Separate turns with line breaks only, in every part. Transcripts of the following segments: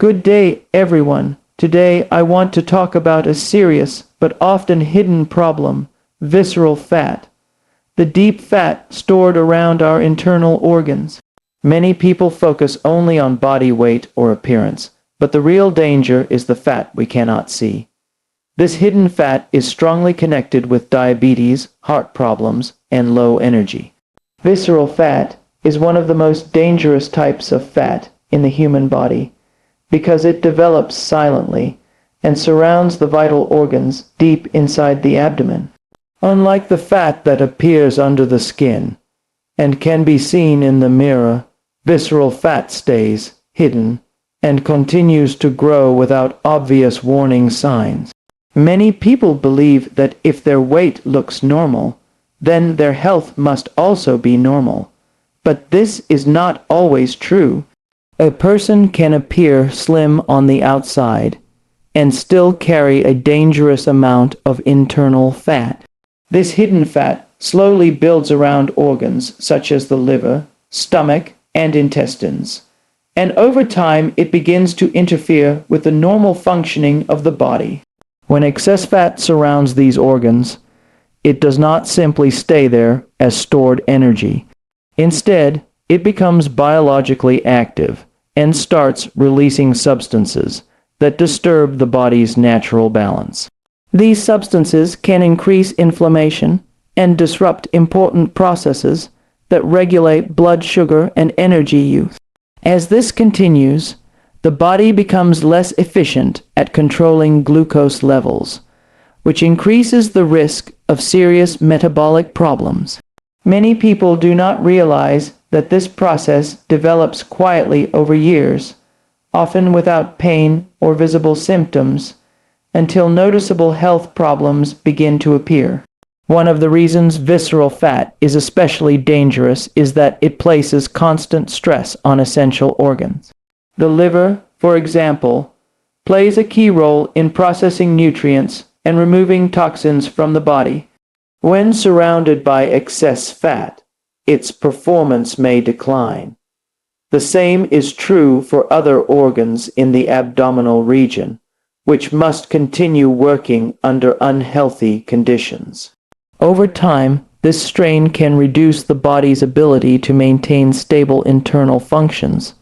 Good day, everyone. Today I want to talk about a serious but often hidden problem, visceral fat. The deep fat stored around our internal organs. Many people focus only on body weight or appearance, but the real danger is the fat we cannot see. This hidden fat is strongly connected with diabetes, heart problems, and low energy. Visceral fat is one of the most dangerous types of fat in the human body because it develops silently and surrounds the vital organs deep inside the abdomen. Unlike the fat that appears under the skin and can be seen in the mirror, visceral fat stays hidden and continues to grow without obvious warning signs. Many people believe that if their weight looks normal, then their health must also be normal. But this is not always true. A person can appear slim on the outside and still carry a dangerous amount of internal fat. This hidden fat slowly builds around organs such as the liver, stomach, and intestines. And over time, it begins to interfere with the normal functioning of the body. When excess fat surrounds these organs, it does not simply stay there as stored energy. Instead, it becomes biologically active and starts releasing substances that disturb the body's natural balance. These substances can increase inflammation and disrupt important processes that regulate blood sugar and energy use. As this continues, the body becomes less efficient at controlling glucose levels, which increases the risk of serious metabolic problems. Many people do not realize that this process develops quietly over years, often without pain or visible symptoms, until noticeable health problems begin to appear. One of the reasons visceral fat is especially dangerous is that it places constant stress on essential organs. The liver, for example, plays a key role in processing nutrients and removing toxins from the body. When surrounded by excess fat, its performance may decline. The same is true for other organs in the abdominal region, which must continue working under unhealthy conditions. Over time, this strain can reduce the body's ability to maintain stable internal functions,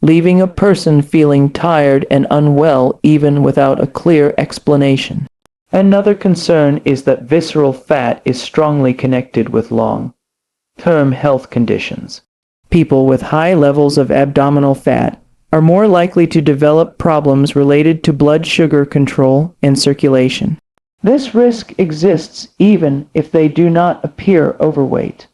leaving a person feeling tired and unwell even without a clear explanation. Another concern is that visceral fat is strongly connected with long-term health conditions. People with high levels of abdominal fat are more likely to develop problems related to blood sugar control and circulation. This risk exists even if they do not appear overweight.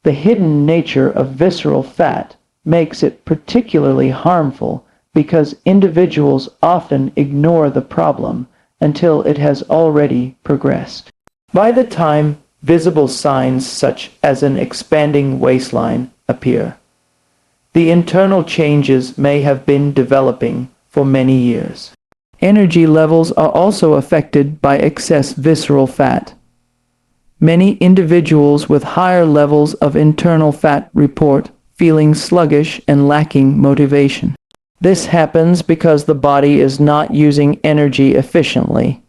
The hidden nature of visceral fat makes it particularly harmful because individuals often ignore the problem until it has already progressed. By the time visible signs such as an expanding waistline appear, the internal changes may have been developing for many years. Energy levels are also affected by excess visceral fat. Many individuals with higher levels of internal fat report feeling sluggish and lacking motivation. This happens because the body is not using energy efficiently.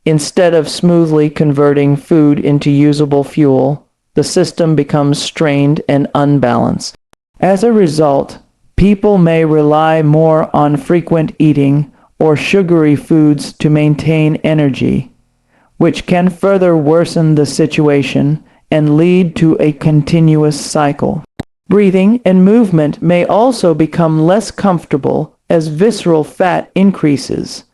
Instead of smoothly converting food into usable fuel, the system becomes strained and unbalanced. As a result, people may rely more on frequent eating or sugary foods to maintain energy, which can further worsen the situation and lead to a continuous cycle. Breathing and movement may also become less comfortable as visceral fat increases.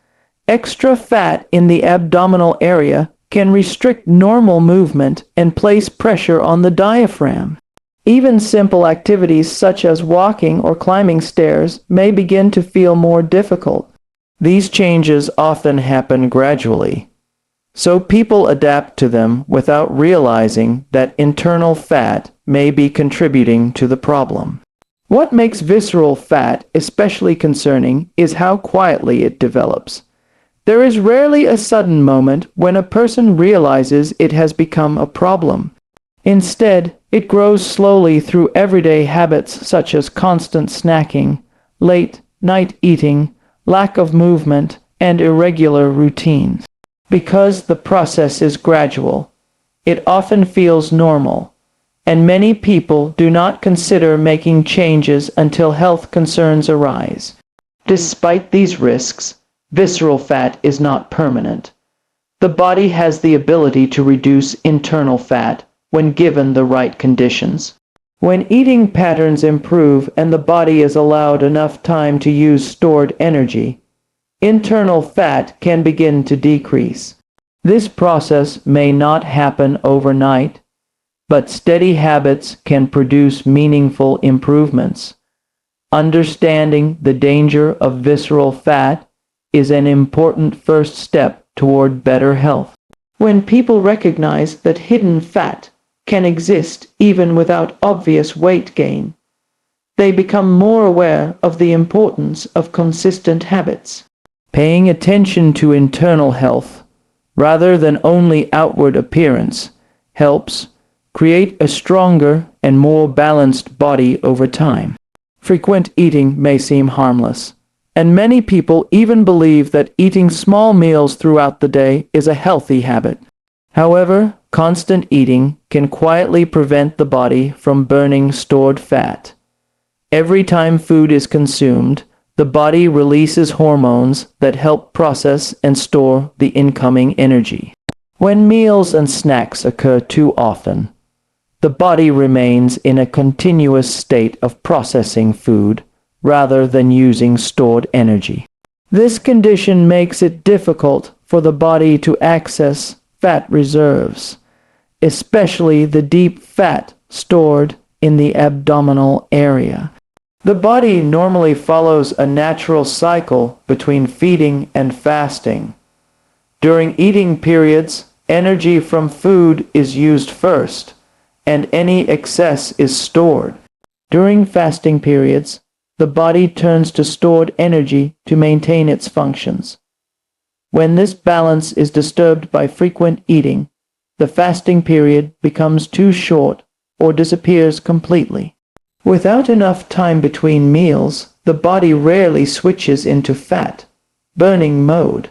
Extra fat in the abdominal area can restrict normal movement and place pressure on the diaphragm. Even simple activities such as walking or climbing stairs may begin to feel more difficult. These changes often happen gradually, so people adapt to them without realizing that internal fat may be contributing to the problem. What makes visceral fat especially concerning is how quietly it develops. There is rarely a sudden moment when a person realizes it has become a problem. Instead, it grows slowly through everyday habits such as constant snacking, late night eating, lack of movement, and irregular routines. Because the process is gradual, it often feels normal, and many people do not consider making changes until health concerns arise. Despite these risks, visceral fat is not permanent. The body has the ability to reduce internal fat when given the right conditions. When eating patterns improve and the body is allowed enough time to use stored energy, internal fat can begin to decrease. This process may not happen overnight, but steady habits can produce meaningful improvements. Understanding the danger of visceral fat is an important first step toward better health. When people recognize that hidden fat can exist even without obvious weight gain, they become more aware of the importance of consistent habits. Paying attention to internal health, rather than only outward appearance, helps create a stronger and more balanced body over time. Frequent eating may seem harmless, and many people even believe that eating small meals throughout the day is a healthy habit. However, constant eating can quietly prevent the body from burning stored fat. Every time food is consumed, the body releases hormones that help process and store the incoming energy. When meals and snacks occur too often, the body remains in a continuous state of processing food rather than using stored energy. This condition makes it difficult for the body to access fat reserves, especially the deep fat stored in the abdominal area. The body normally follows a natural cycle between feeding and fasting. During eating periods, energy from food is used first, and any excess is stored. During fasting periods, the body turns to stored energy to maintain its functions. When this balance is disturbed by frequent eating, the fasting period becomes too short or disappears completely. Without enough time between meals, the body rarely switches into fat burning mode.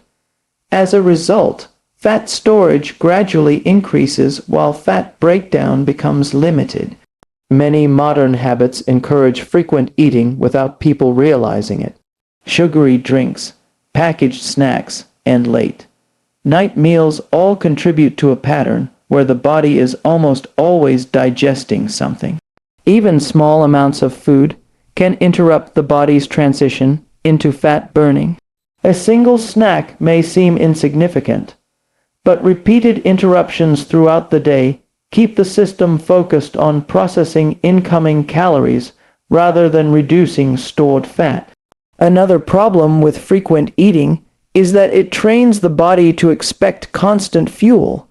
As a result, fat storage gradually increases while fat breakdown becomes limited. Many modern habits encourage frequent eating without people realizing it. Sugary drinks, packaged snacks, and late night meals all contribute to a pattern where the body is almost always digesting something. Even small amounts of food can interrupt the body's transition into fat burning. A single snack may seem insignificant, but repeated interruptions throughout the day keep the system focused on processing incoming calories rather than reducing stored fat. Another problem with frequent eating is that it trains the body to expect constant fuel.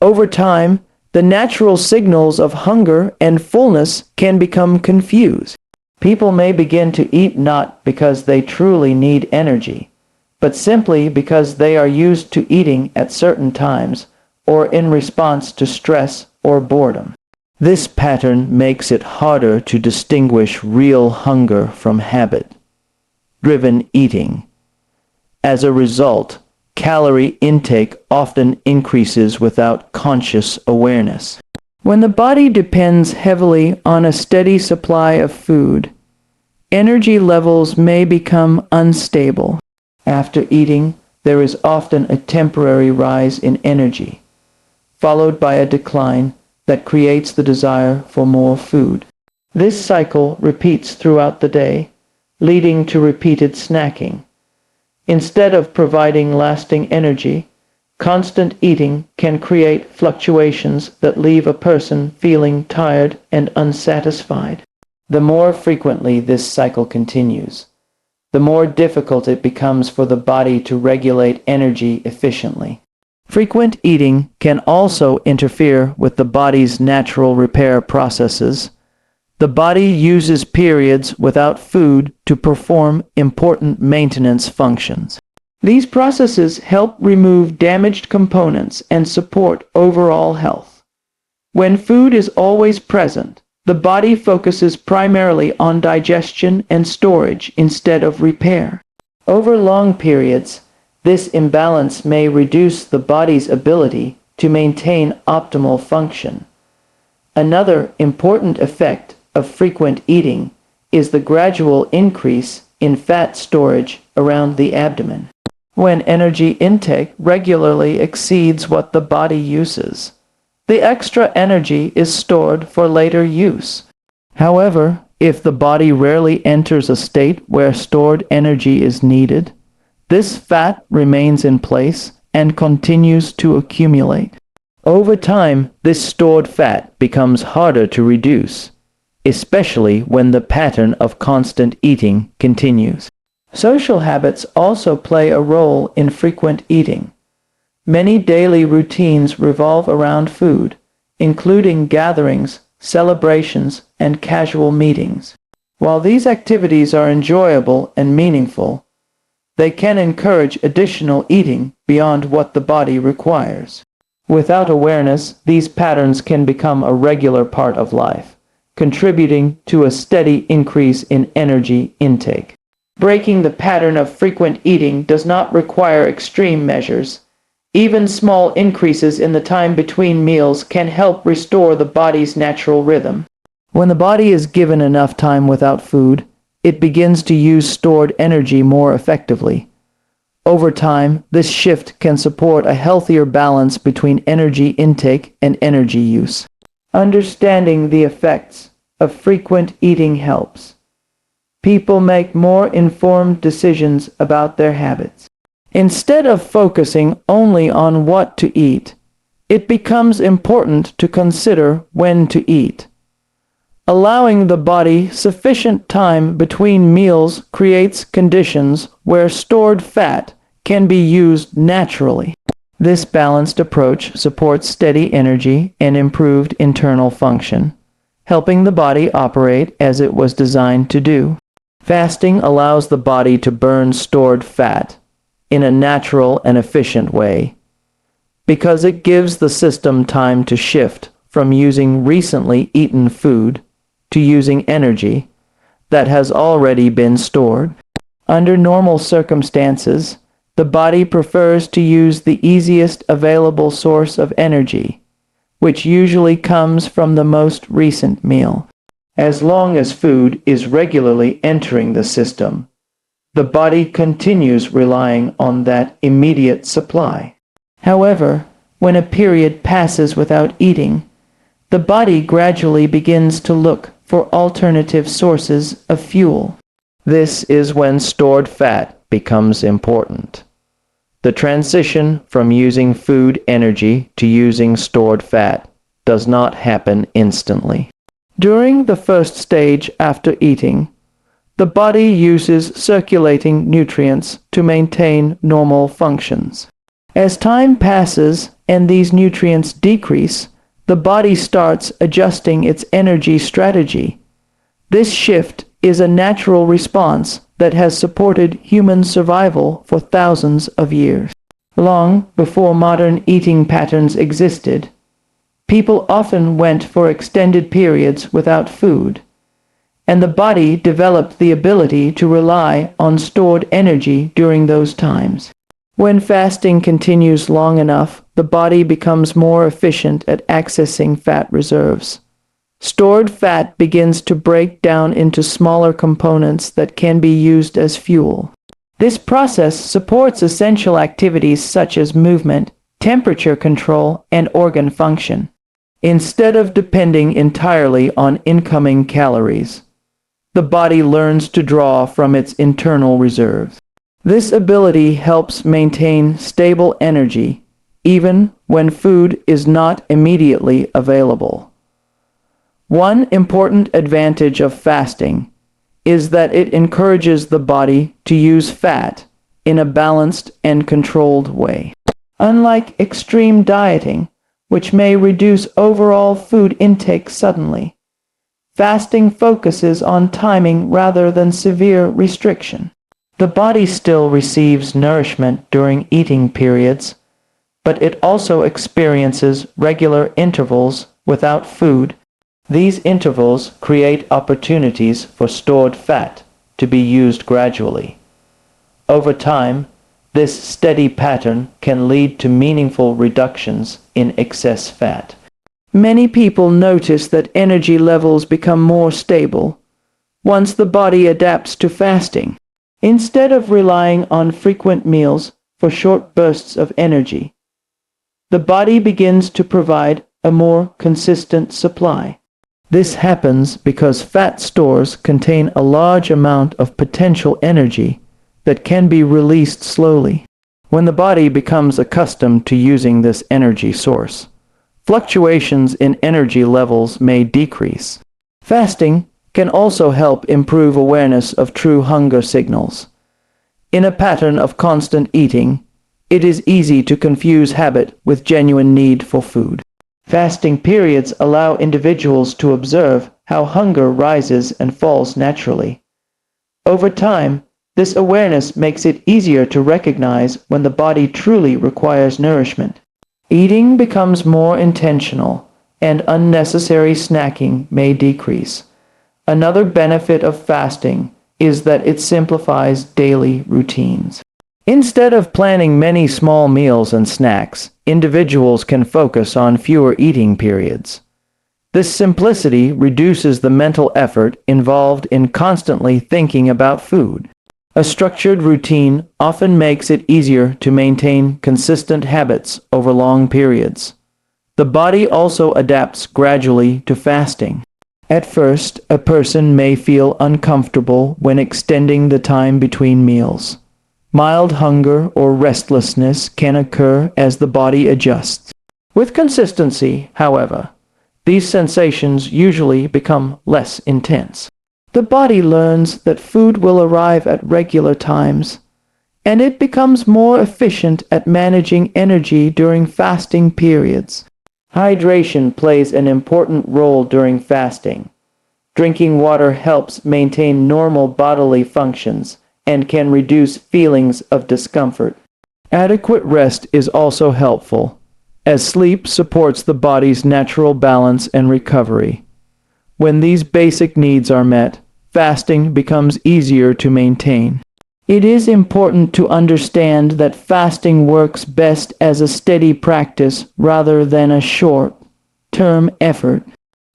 Over time, the natural signals of hunger and fullness can become confused. People may begin to eat not because they truly need energy, but simply because they are used to eating at certain times or in response to stress or boredom. This pattern makes it harder to distinguish real hunger from habit-driven eating. As a result, calorie intake often increases without conscious awareness. When the body depends heavily on a steady supply of food, energy levels may become unstable. After eating, there is often a temporary rise in energy, followed by a decline that creates the desire for more food. This cycle repeats throughout the day, leading to repeated snacking. Instead of providing lasting energy, constant eating can create fluctuations that leave a person feeling tired and unsatisfied. The more frequently this cycle continues, the more difficult it becomes for the body to regulate energy efficiently. Frequent eating can also interfere with the body's natural repair processes. The body uses periods without food to perform important maintenance functions. These processes help remove damaged components and support overall health. When food is always present, the body focuses primarily on digestion and storage instead of repair. Over long periods, this imbalance may reduce the body's ability to maintain optimal function. Another important effect of frequent eating is the gradual increase in fat storage around the abdomen. When energy intake regularly exceeds what the body uses, the extra energy is stored for later use. However, if the body rarely enters a state where stored energy is needed, this fat remains in place and continues to accumulate. Over time, this stored fat becomes harder to reduce, especially when the pattern of constant eating continues. Social habits also play a role in frequent eating. Many daily routines revolve around food, including gatherings, celebrations, and casual meetings. While these activities are enjoyable and meaningful, they can encourage additional eating beyond what the body requires. Without awareness, these patterns can become a regular part of life, contributing to a steady increase in energy intake. Breaking the pattern of frequent eating does not require extreme measures. Even small increases in the time between meals can help restore the body's natural rhythm. When the body is given enough time without food, it begins to use stored energy more effectively. Over time, this shift can support a healthier balance between energy intake and energy use. Understanding the effects of frequent eating helps people make more informed decisions about their habits. Instead of focusing only on what to eat, it becomes important to consider when to eat. Allowing the body sufficient time between meals creates conditions where stored fat can be used naturally. This balanced approach supports steady energy and improved internal function, helping the body operate as it was designed to do. Fasting allows the body to burn stored fat in a natural and efficient way, because it gives the system time to shift from using recently eaten food to using energy that has already been stored. Under normal circumstances, the body prefers to use the easiest available source of energy, which usually comes from the most recent meal. As long as food is regularly entering the system, the body continues relying on that immediate supply. However, when a period passes without eating, the body gradually begins to look for alternative sources of fuel. This is when stored fat becomes important. The transition from using food energy to using stored fat does not happen instantly. During the first stage after eating, the body uses circulating nutrients to maintain normal functions. As time passes and these nutrients decrease, the body starts adjusting its energy strategy. This shift is a natural response that has supported human survival for thousands of years. Long before modern eating patterns existed, people often went for extended periods without food, and the body developed the ability to rely on stored energy during those times. When fasting continues long enough, the body becomes more efficient at accessing fat reserves. Stored fat begins to break down into smaller components that can be used as fuel. This process supports essential activities such as movement, temperature control, and organ function, instead of depending entirely on incoming calories. The body learns to draw from its internal reserves. This ability helps maintain stable energy even when food is not immediately available. One important advantage of fasting is that it encourages the body to use fat in a balanced and controlled way. Unlike extreme dieting, which may reduce overall food intake suddenly, fasting focuses on timing rather than severe restriction. The body still receives nourishment during eating periods, but it also experiences regular intervals without food. These intervals create opportunities for stored fat to be used gradually. Over time, this steady pattern can lead to meaningful reductions in excess fat. Many people notice that energy levels become more stable once the body adapts to fasting. Instead of relying on frequent meals for short bursts of energy, the body begins to provide a more consistent supply. This happens because fat stores contain a large amount of potential energy that can be released slowly. When the body becomes accustomed to using this energy source, fluctuations in energy levels may decrease. Fasting can also help improve awareness of true hunger signals. In a pattern of constant eating, it is easy to confuse habit with genuine need for food. Fasting periods allow individuals to observe how hunger rises and falls naturally. Over time, this awareness makes it easier to recognize when the body truly requires nourishment. Eating becomes more intentional, and unnecessary snacking may decrease. Another benefit of fasting is that it simplifies daily routines. Instead of planning many small meals and snacks, individuals can focus on fewer eating periods. This simplicity reduces the mental effort involved in constantly thinking about food. A structured routine often makes it easier to maintain consistent habits over long periods. The body also adapts gradually to fasting. At first, a person may feel uncomfortable when extending the time between meals. Mild hunger or restlessness can occur as the body adjusts. With consistency, however, these sensations usually become less intense. The body learns that food will arrive at regular times, and it becomes more efficient at managing energy during fasting periods. Hydration plays an important role during fasting. Drinking water helps maintain normal bodily functions and can reduce feelings of discomfort. Adequate rest is also helpful, as sleep supports the body's natural balance and recovery. When these basic needs are met, fasting becomes easier to maintain. It is important to understand that fasting works best as a steady practice rather than a short-term effort.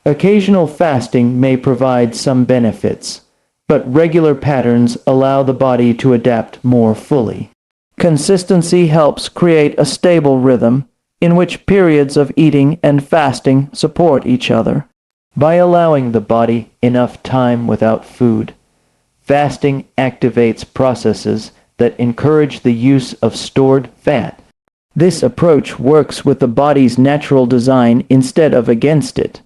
Occasional fasting may provide some benefits, but regular patterns allow the body to adapt more fully. Consistency helps create a stable rhythm in which periods of eating and fasting support each other. By allowing the body enough time without food, fasting activates processes that encourage the use of stored fat. This approach works with the body's natural design instead of against it.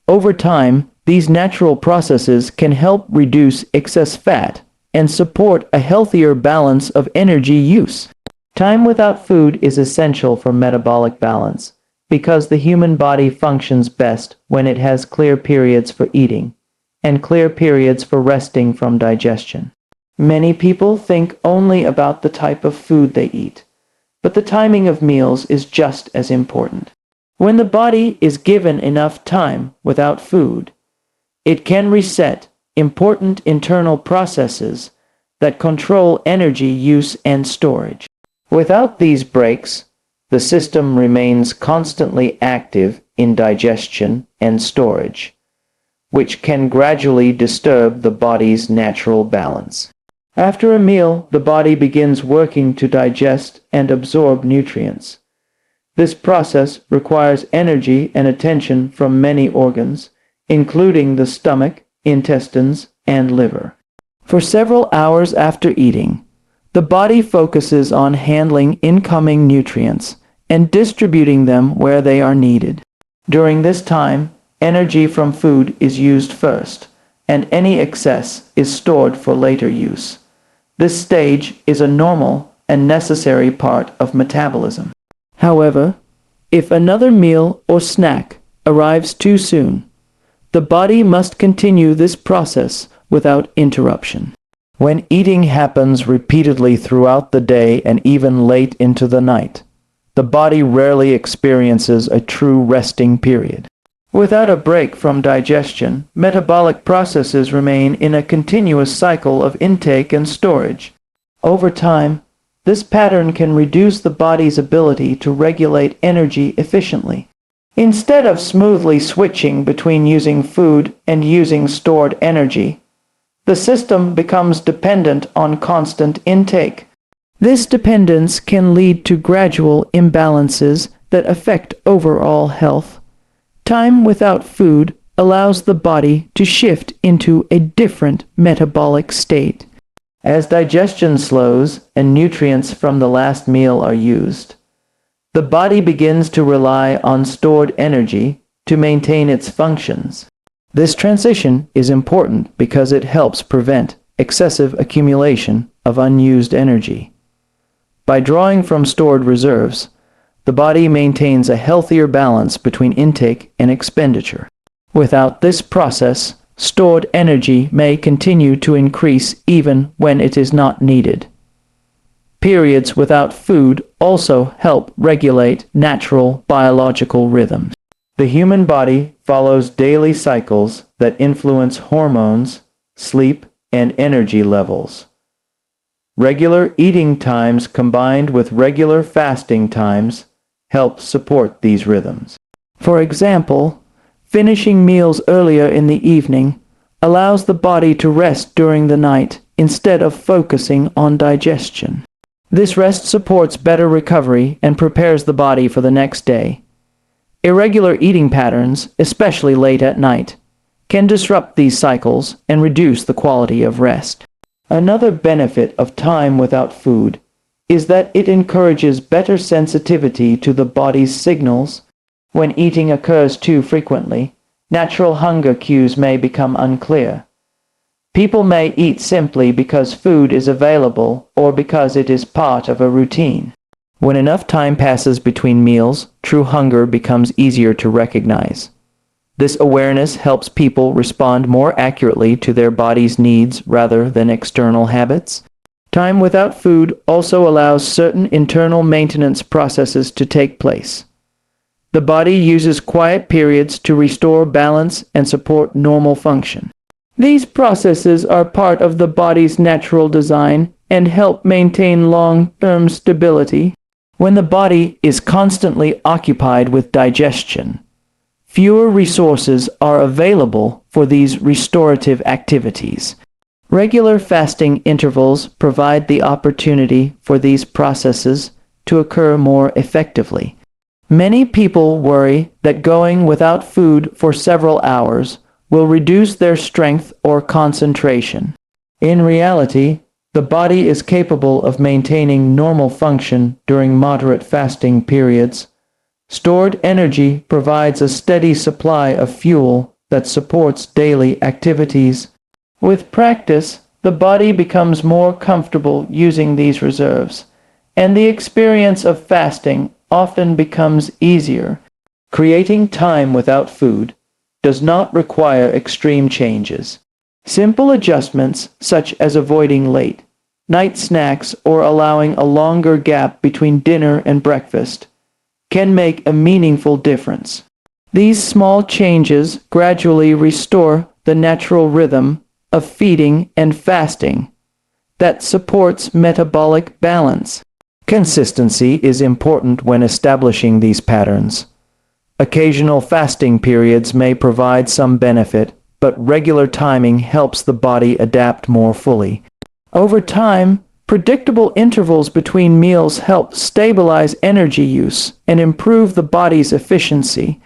Over time, these natural processes can help reduce excess fat and support a healthier balance of energy use. Time without food is essential for metabolic balance because the human body functions best when it has clear periods for eating and clear periods for resting from digestion. Many people think only about the type of food they eat, but the timing of meals is just as important. When the body is given enough time without food, it can reset important internal processes that control energy use and storage. Without these breaks, the system remains constantly active in digestion and storage, which can gradually disturb the body's natural balance. After a meal, the body begins working to digest and absorb nutrients. This process requires energy and attention from many organs, including the stomach, intestines, and liver. For several hours after eating, the body focuses on handling incoming nutrients and distributing them where they are needed. During this time, energy from food is used first, and any excess is stored for later use. This stage is a normal and necessary part of metabolism. However, if another meal or snack arrives too soon, the body must continue this process without interruption. When eating happens repeatedly throughout the day and even late into the night, the body rarely experiences a true resting period. Without a break from digestion, metabolic processes remain in a continuous cycle of intake and storage. Over time, this pattern can reduce the body's ability to regulate energy efficiently. Instead of smoothly switching between using food and using stored energy, the system becomes dependent on constant intake. This dependence can lead to gradual imbalances that affect overall health. Time without food allows the body to shift into a different metabolic state. As digestion slows and nutrients from the last meal are used, the body begins to rely on stored energy to maintain its functions. This transition is important because it helps prevent excessive accumulation of unused energy. By drawing from stored reserves, the body maintains a healthier balance between intake and expenditure. Without this process, stored energy may continue to increase even when it is not needed. Periods without food also help regulate natural biological rhythms. The human body follows daily cycles that influence hormones, sleep, and energy levels. Regular eating times combined with regular fasting times help support these rhythms. For example, finishing meals earlier in the evening allows the body to rest during the night instead of focusing on digestion. This rest supports better recovery and prepares the body for the next day. Irregular eating patterns, especially late at night, can disrupt these cycles and reduce the quality of rest. Another benefit of time without food is that it encourages better sensitivity to the body's signals. When eating occurs too frequently, natural hunger cues may become unclear. People may eat simply because food is available or because it is part of a routine. When enough time passes between meals, true hunger becomes easier to recognize. This awareness helps people respond more accurately to their body's needs rather than external habits. Time without food also allows certain internal maintenance processes to take place. The body uses quiet periods to restore balance and support normal function. These processes are part of the body's natural design and help maintain long-term stability. When the body is constantly occupied with digestion, fewer resources are available for these restorative activities. Regular fasting intervals provide the opportunity for these processes to occur more effectively. Many people worry that going without food for several hours will reduce their strength or concentration. In reality, the body is capable of maintaining normal function during moderate fasting periods. Stored energy provides a steady supply of fuel that supports daily activities. With practice, the body becomes more comfortable using these reserves, and the experience of fasting often becomes easier. Creating time without food does not require extreme changes. Simple adjustments, such as avoiding late night snacks or allowing a longer gap between dinner and breakfast, can make a meaningful difference. These small changes gradually restore the natural rhythm of feeding and fasting that supports metabolic balance. Consistency is important when establishing these patterns. Occasional fasting periods may provide some benefit, but regular timing helps the body adapt more fully. Over time, predictable intervals between meals help stabilize energy use and improve the body's efficiency.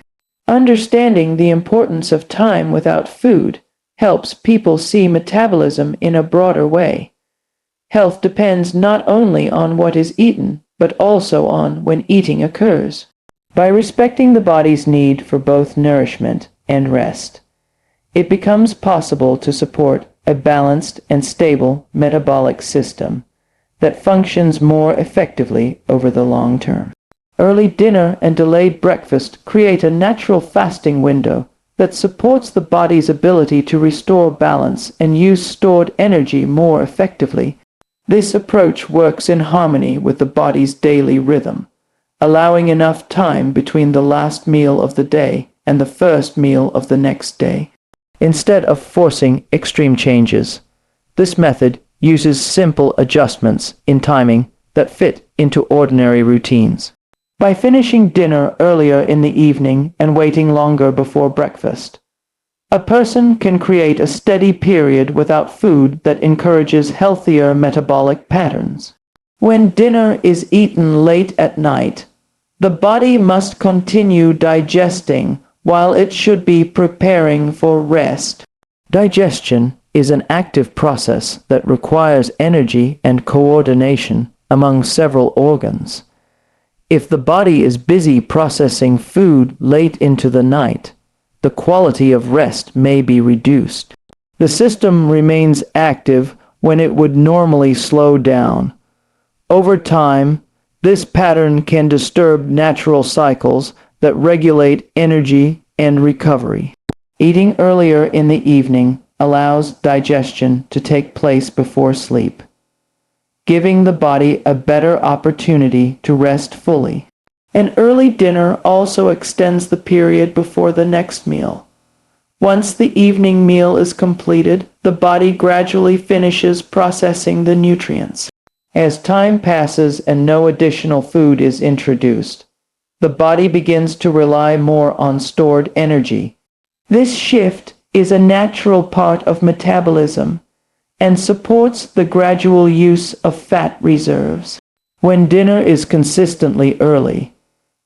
Understanding the importance of time without food helps people see metabolism in a broader way. Health depends not only on what is eaten, but also on when eating occurs. By respecting the body's need for both nourishment and rest, it becomes possible to support a balanced and stable metabolic system that functions more effectively over the long term. Early dinner and delayed breakfast create a natural fasting window that supports the body's ability to restore balance and use stored energy more effectively. This approach works in harmony with the body's daily rhythm, allowing enough time between the last meal of the day and the first meal of the next day. Instead of forcing extreme changes, this method uses simple adjustments in timing that fit into ordinary routines. By finishing dinner earlier in the evening and waiting longer before breakfast, a person can create a steady period without food that encourages healthier metabolic patterns. When dinner is eaten late at night, the body must continue digesting while it should be preparing for rest. Digestion is an active process that requires energy and coordination among several organs. If the body is busy processing food late into the night, the quality of rest may be reduced. The system remains active when it would normally slow down. Over time, this pattern can disturb natural cycles that regulate energy and recovery. Eating earlier in the evening allows digestion to take place before sleep, giving the body a better opportunity to rest fully. An early dinner also extends the period before the next meal. Once the evening meal is completed, the body gradually finishes processing the nutrients. As time passes and no additional food is introduced, the body begins to rely more on stored energy. This shift is a natural part of metabolism and supports the gradual use of fat reserves. When dinner is consistently early,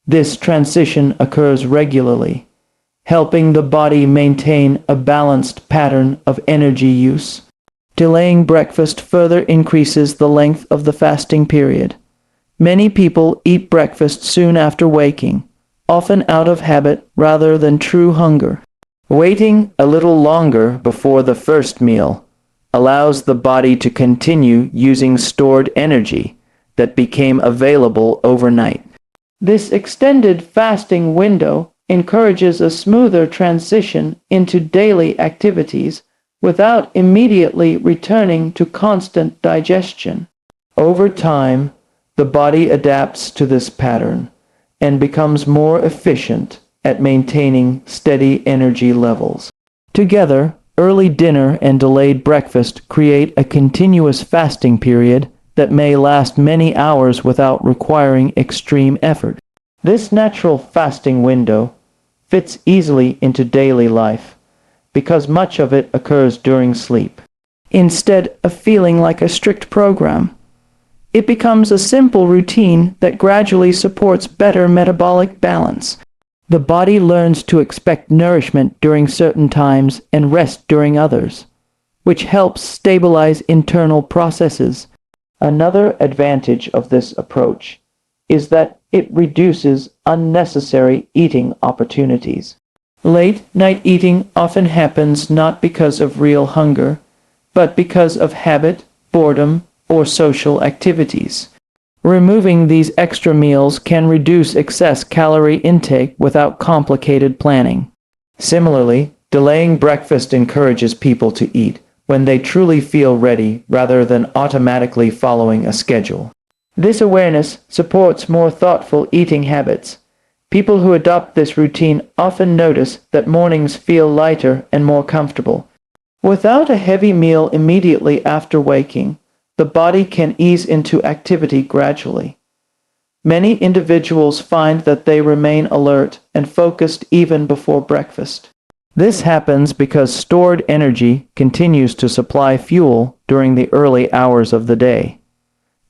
this transition occurs regularly, helping the body maintain a balanced pattern of energy use. Delaying breakfast further increases the length of the fasting period. Many people eat breakfast soon after waking, often out of habit rather than true hunger. Waiting a little longer before the first meal allows the body to continue using stored energy that became available overnight. This extended fasting window encourages a smoother transition into daily activities without immediately returning to constant digestion. Over time, the body adapts to this pattern and becomes more efficient at maintaining steady energy levels. Together, early dinner and delayed breakfast create a continuous fasting period that may last many hours without requiring extreme effort. This natural fasting window fits easily into daily life because much of it occurs during sleep. Instead of feeling like a strict program, it becomes a simple routine that gradually supports better metabolic balance. The body learns to expect nourishment during certain times and rest during others, which helps stabilize internal processes. Another advantage of this approach is that it reduces unnecessary eating opportunities. Late night eating often happens not because of real hunger, but because of habit, boredom, or social activities. Removing these extra meals can reduce excess calorie intake without complicated planning. Similarly, delaying breakfast encourages people to eat when they truly feel ready rather than automatically following a schedule. This awareness supports more thoughtful eating habits. People who adopt this routine often notice that mornings feel lighter and more comfortable. Without a heavy meal immediately after waking, the body can ease into activity gradually. Many individuals find that they remain alert and focused even before breakfast. This happens because stored energy continues to supply fuel during the early hours of the day.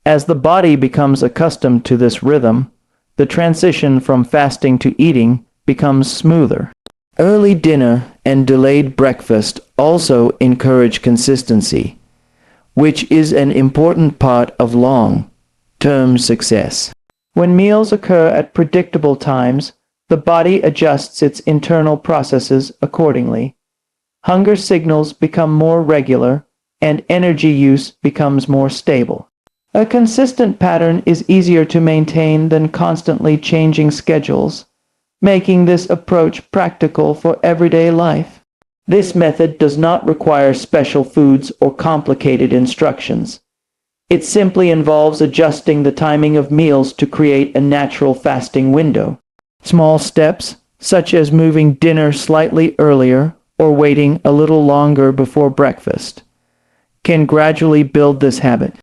As the body becomes accustomed to this rhythm, the transition from fasting to eating becomes smoother. Early dinner and delayed breakfast also encourage consistency, which is an important part of long-term success. When meals occur at predictable times, the body adjusts its internal processes accordingly. Hunger signals become more regular, and energy use becomes more stable. A consistent pattern is easier to maintain than constantly changing schedules, making this approach practical for everyday life. This method does not require special foods or complicated instructions. It simply involves adjusting the timing of meals to create a natural fasting window. Small steps, such as moving dinner slightly earlier or waiting a little longer before breakfast, can gradually build this habit.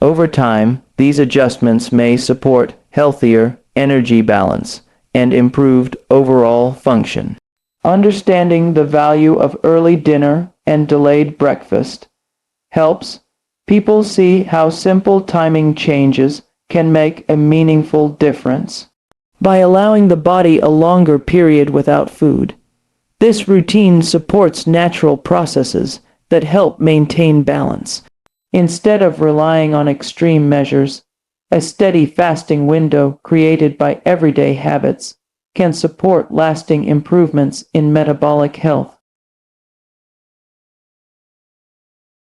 Over time, these adjustments may support healthier energy balance and improved overall function. Understanding the value of early dinner and delayed breakfast helps people see how simple timing changes can make a meaningful difference. By allowing the body a longer period without food, this routine supports natural processes that help maintain balance. Instead of relying on extreme measures, a steady fasting window created by everyday habits can support lasting improvements in metabolic health.